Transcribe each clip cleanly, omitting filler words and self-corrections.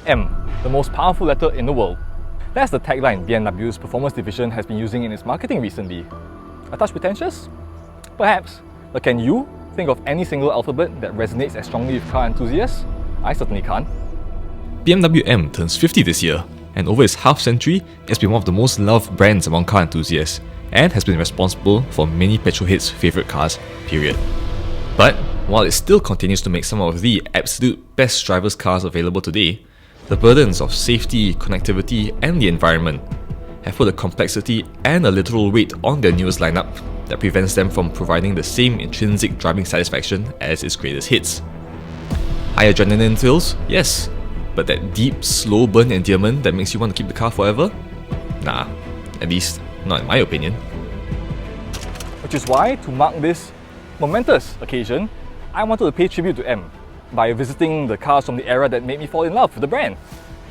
M, the most powerful letter in the world. That's the tagline BMW's performance division has been using in its marketing recently. A touch pretentious? Perhaps. But can you think of any single alphabet that resonates as strongly with car enthusiasts? I certainly can't. BMW M turns 50 this year, and over its half-century, it's been one of the most loved brands among car enthusiasts, and has been responsible for many petrol heads' favourite cars, period. But while it still continues to make some of the absolute best driver's cars available today, the burdens of safety, connectivity, and the environment have put a complexity and a literal weight on their newest lineup that prevents them from providing the same intrinsic driving satisfaction as its greatest hits. High adrenaline thrills? Yes. But that deep, slow burn endearment that makes you want to keep the car forever? Nah, at least not in my opinion. Which is why, to mark this momentous occasion, I wanted to pay tribute to M by visiting the cars from the era that made me fall in love with the brand.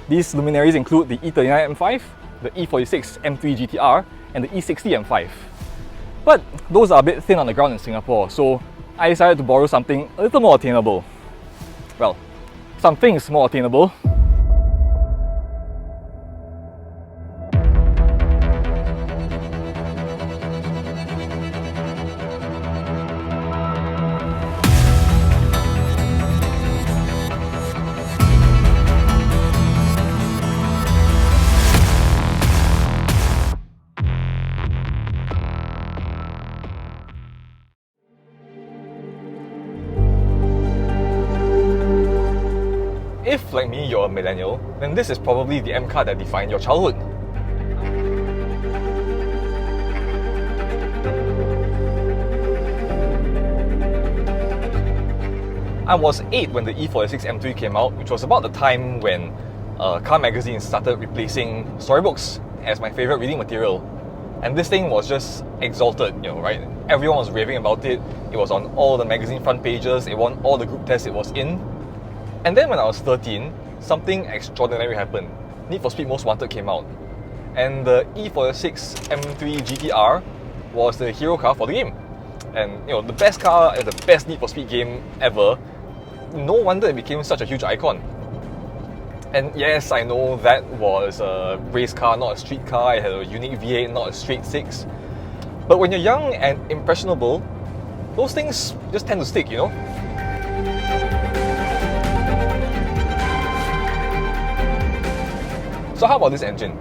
These luminaries include the E39 M5, the E46 M3 GTR, and the E60 M5. But those are a bit thin on the ground in Singapore, so I decided to borrow something a little more attainable. Well, some things more attainable. If, like me, you're a millennial, then this is probably the M car that defined your childhood. I was 8 when the E46 M3 came out, which was about the time when car magazines started replacing storybooks as my favourite reading material. And this thing was just exalted, right? Everyone was raving about it. It was on all the magazine front pages, it won all the group tests it was in. And then when I was 13, something extraordinary happened. Need for Speed Most Wanted came out. And the E46 M3 GTR was the hero car for the game. And the best car and the best Need for Speed game ever. No wonder it became such a huge icon. And yes, I know that was a race car, not a street car. It had a unique V8, not a straight 6. But when you're young and impressionable, those things just tend to stick, So how about this engine?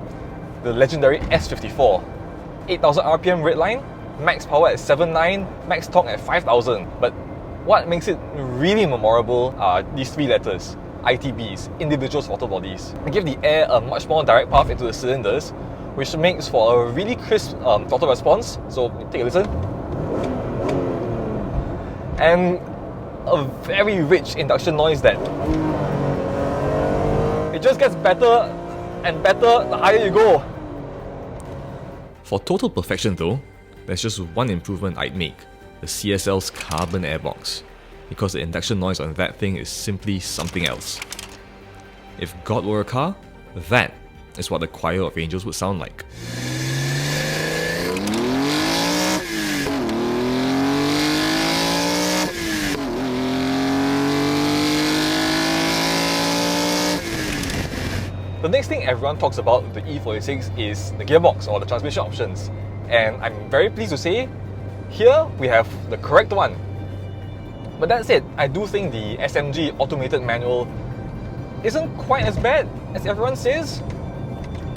The legendary S54. 8,000 RPM redline, max power at 7.9, max torque at 5,000. But what makes it really memorable are these three letters, ITBs, individual throttle bodies. They give the air a much more direct path into the cylinders, which makes for a really crisp throttle response. So take a listen. And a very rich induction noise that it just gets better and better the higher you go. For total perfection though, there's just one improvement I'd make, the CSL's carbon airbox, because the induction noise on that thing is simply something else. If God were a car, that is what the choir of angels would sound like. The next thing everyone talks about with the E46 is the gearbox or the transmission options. And I'm very pleased to say, here we have the correct one. But that said, I do think the SMG automated manual isn't quite as bad as everyone says.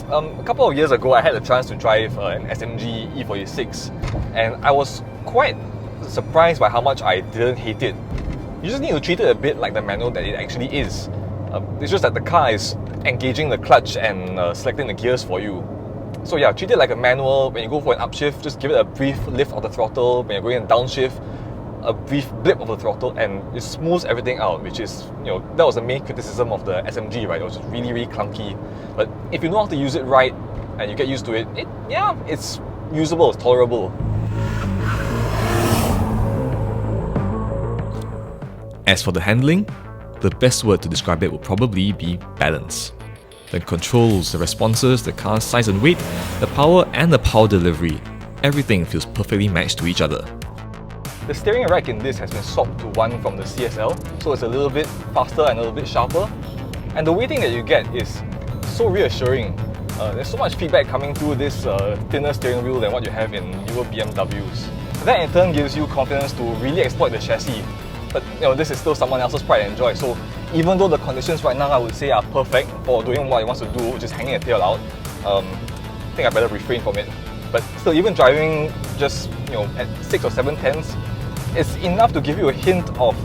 A couple of years ago, I had the chance to drive an SMG E46, and I was quite surprised by how much I didn't hate it. You just need to treat it a bit like the manual that it actually is. It's just that the car is engaging the clutch and selecting the gears for you. So yeah, treat it like a manual. When you go for an upshift, just give it a brief lift of the throttle. When you're going in downshift, a brief blip of the throttle, and it smooths everything out, which is, that was the main criticism of the SMG, right? It was just really, really clunky. But if you know how to use it right, and you get used to it, it's usable, it's tolerable. As for the handling, the best word to describe it would probably be balance. The controls, the responses, the car's size and weight, the power and the power delivery, everything feels perfectly matched to each other. The steering rack in this has been swapped to one from the CSL, so it's a little bit faster and a little bit sharper. And the weighting that you get is so reassuring. There's so much feedback coming through this thinner steering wheel than what you have in newer BMWs. That in turn gives you confidence to really exploit the chassis. But this is still someone else's pride and joy. So even though the conditions right now I would say are perfect for doing what it wants to do, which is hanging a tail out, I think I better refrain from it. But still, even driving just at 6 or 7 tenths, it's enough to give you a hint of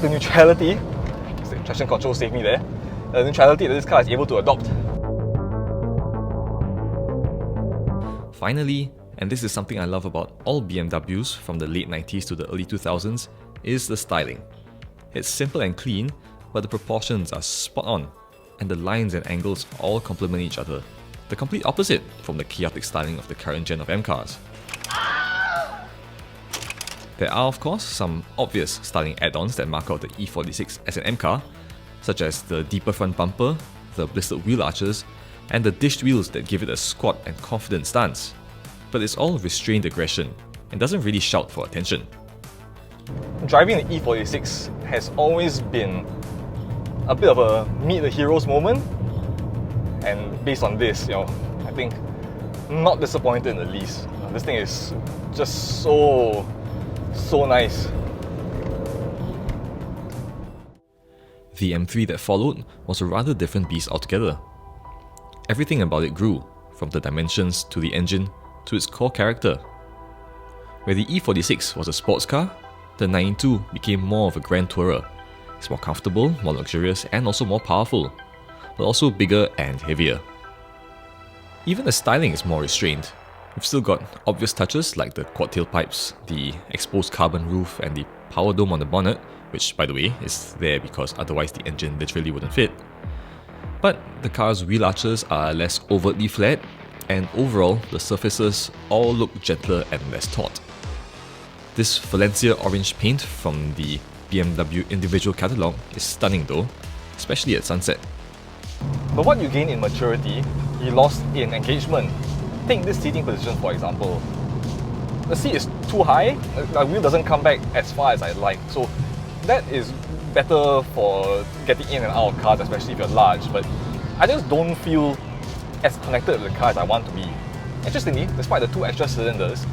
the neutrality. Traction control saved me there. The neutrality that this car is able to adopt. Finally, and this is something I love about all BMWs from the late 90s to the early 2000s, is the styling. It's simple and clean, but the proportions are spot on, and the lines and angles all complement each other. The complete opposite from the chaotic styling of the current gen of M cars. There are of course some obvious styling add-ons that mark out the E46 as an M car, such as the deeper front bumper, the blistered wheel arches, and the dished wheels that give it a squat and confident stance. But it's all restrained aggression and doesn't really shout for attention. Driving the E46 has always been a bit of a meet the heroes moment, and based on this, I think not disappointed in the least. This thing is just so nice. The M3 that followed was a rather different beast altogether. Everything about it grew, from the dimensions to the engine to its core character. Where the E46 was a sports car, the 92 became more of a grand tourer. It's more comfortable, more luxurious, and also more powerful, but also bigger and heavier. Even the styling is more restrained. We've still got obvious touches like the quad tailpipes, the exposed carbon roof, and the power dome on the bonnet, which, by the way, is there because otherwise the engine literally wouldn't fit. But the car's wheel arches are less overtly flat, and overall, the surfaces all look gentler and less taut. This Valencia orange paint from the BMW individual catalogue is stunning though, especially at sunset. But what you gain in maturity, you lost in engagement. Take this seating position for example. The seat is too high, the wheel doesn't come back as far as I'd like, so that is better for getting in and out of cars, especially if you're large, but I just don't feel as connected with the car as I want to be. Interestingly, despite the 2 extra cylinders,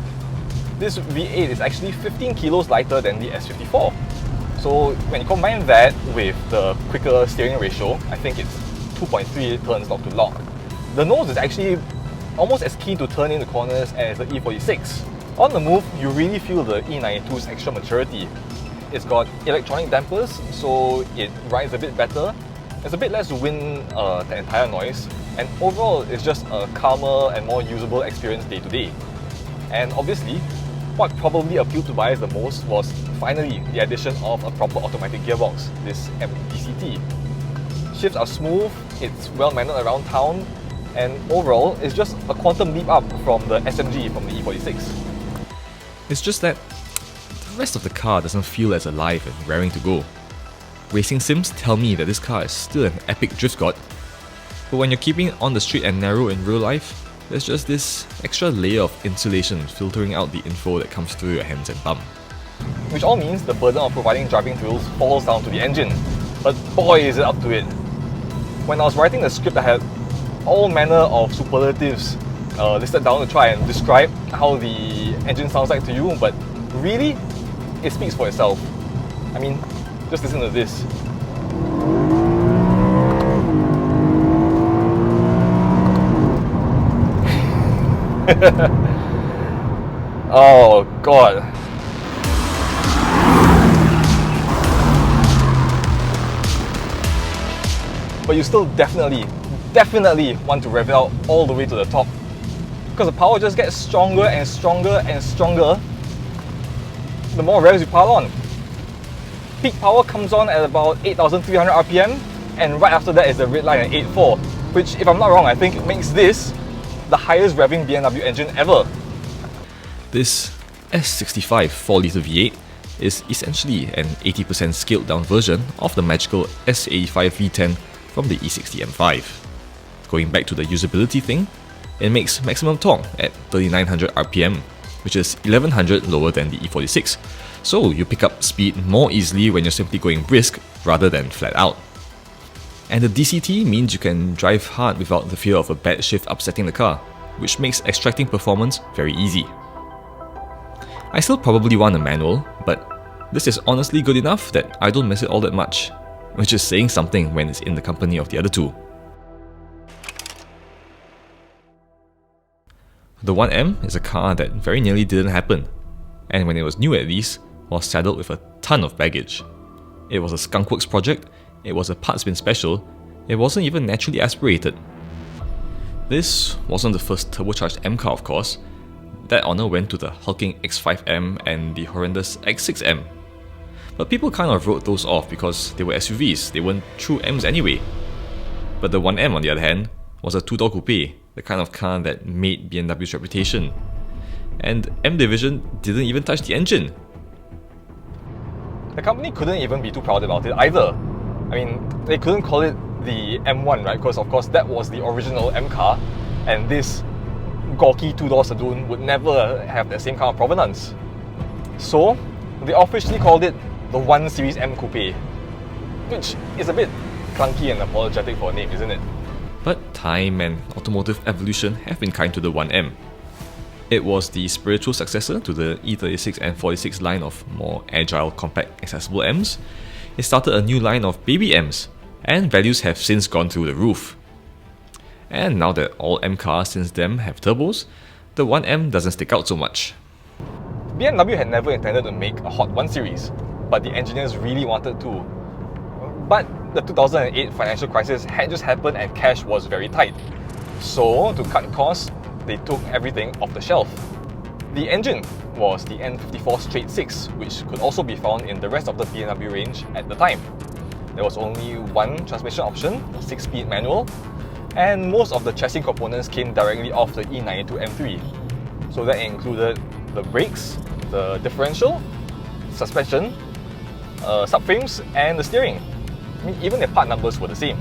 this V8 is actually 15 kilos lighter than the S54. So when you combine that with the quicker steering ratio, I think it's 2.3 turns lock to lock. The nose is actually almost as keen to turn in the corners as the E46. On the move, you really feel the E92's extra maturity. It's got electronic dampers, so it rides a bit better. There's a bit less wind the entire noise, and overall it's just a calmer and more usable experience day to day. And obviously, what probably appealed to buyers the most was finally the addition of a proper automatic gearbox, this MDCT. Shifts are smooth, it's well mannered around town, and overall it's just a quantum leap up from the SMG from the E46. It's just that the rest of the car doesn't feel as alive and raring to go. Racing sims tell me that this car is still an epic drift god, but when you're keeping it on the straight and narrow in real life, there's just this extra layer of insulation filtering out the info that comes through your hands and bum. Which all means the burden of providing driving thrills falls down to the engine, but boy is it up to it. When I was writing the script, I had all manner of superlatives listed down to try and describe how the engine sounds like to you, but really, it speaks for itself. I mean, just listen to this. Oh god. But you still definitely want to rev it out all the way to the top, because the power just gets stronger and stronger and stronger the more revs you pile on. Peak power comes on at about 8,300 RPM, and right after that is the red line at 8.4, which, if I'm not wrong, I think makes this the highest revving BMW engine ever. This S65 4-litre V8 is essentially an 80% scaled down version of the magical S85 V10 from the E60 M5. Going back to the usability thing, it makes maximum torque at 3,900 RPM, which is 1,100 lower than the E46, so you pick up speed more easily when you're simply going brisk rather than flat out. And the DCT means you can drive hard without the fear of a bad shift upsetting the car, which makes extracting performance very easy. I still probably want a manual, but this is honestly good enough that I don't miss it all that much, which is saying something when it's in the company of the other two. The 1M is a car that very nearly didn't happen, and when it was new at least, was saddled with a ton of baggage. It was a skunkworks project, it was a parts bin special, it wasn't even naturally aspirated. This wasn't the first turbocharged M car, of course. That honour went to the hulking X5M and the horrendous X6M. But people kind of wrote those off because they were SUVs, they weren't true M's anyway. But the 1M, on the other hand, was a two-door coupe, the kind of car that made BMW's reputation. And M Division didn't even touch the engine. The company couldn't even be too proud about it either. I mean, they couldn't call it the M1, right? Because of course that was the original M car, and this gawky two-door saloon would never have the same kind of provenance. So, they officially called it the 1 Series M Coupe, which is a bit clunky and apologetic for a name, isn't it? But time and automotive evolution have been kind to the 1M. It was the spiritual successor to the E36 and 46 line of more agile, compact, accessible M's. It started a new line of baby M's, and values have since gone through the roof. And now that all M cars since then have turbos, the 1M doesn't stick out so much. BMW had never intended to make a Hot 1 series, but the engineers really wanted to. But the 2008 financial crisis had just happened and cash was very tight. So, to cut costs, they took everything off the shelf. The engine was the N54 straight 6, which could also be found in the rest of the BMW range at the time. There was only one transmission option, a 6-speed manual, and most of the chassis components came directly off the E92 M3. So that included the brakes, the differential, suspension, subframes, and the steering. I mean, even the part numbers were the same.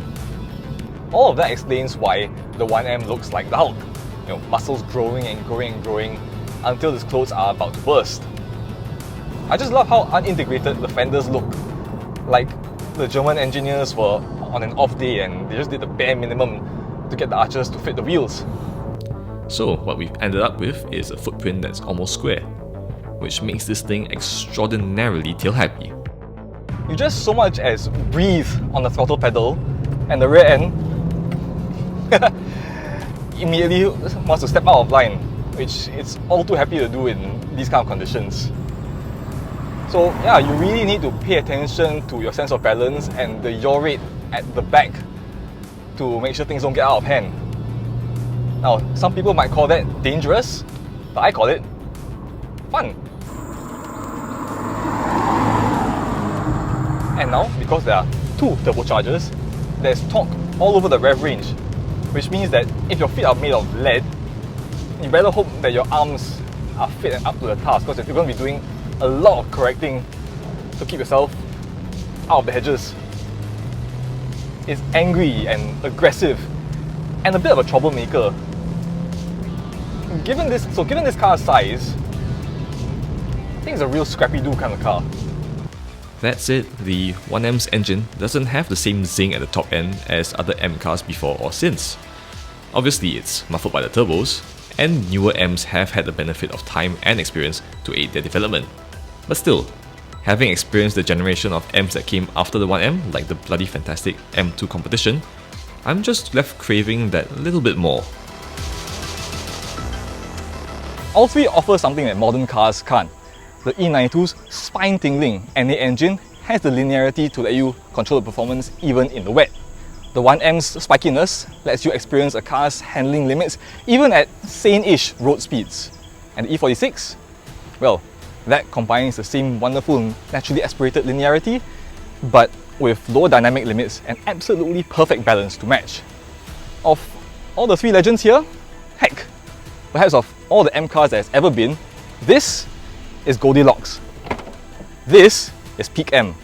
All of that explains why the 1M looks like the Hulk. You know, muscles growing and growing and growing until his clothes are about to burst. I just love how unintegrated the fenders look. Like the German engineers were on an off day and they just did the bare minimum to get the arches to fit the wheels. So what we've ended up with is a footprint that's almost square, which makes this thing extraordinarily tail-happy. You just so much as breathe on the throttle pedal and the rear end immediately wants to step out of line, which it's all too happy to do in these kind of conditions. So yeah, you really need to pay attention to your sense of balance and the yaw rate at the back to make sure things don't get out of hand. Now, some people might call that dangerous, but I call it fun. And now, because there are two turbochargers, there's torque all over the rev range, which means that if your feet are made of lead, you better hope that your arms are fit and up to the task, because you're going to be doing a lot of correcting to keep yourself out of the hedges. It's angry and aggressive and a bit of a troublemaker. Given this car's size, I think it's a real scrappy-doo kind of car. That said, the 1M's engine doesn't have the same zing at the top end as other M cars before or since. Obviously, it's muffled by the turbos, and newer M's have had the benefit of time and experience to aid their development. But still, having experienced the generation of M's that came after the 1M, like the bloody fantastic M2 competition, I'm just left craving that little bit more. All three offer something that modern cars can't. The E92's spine-tingling NA engine has the linearity to let you control the performance even in the wet. The 1M's spikiness lets you experience a car's handling limits even at sane-ish road speeds. And the E46? Well, that combines the same wonderful naturally aspirated linearity, but with lower dynamic limits and absolutely perfect balance to match. Of all the three legends here, heck, perhaps of all the M cars there's ever been, this is Goldilocks. This is peak M.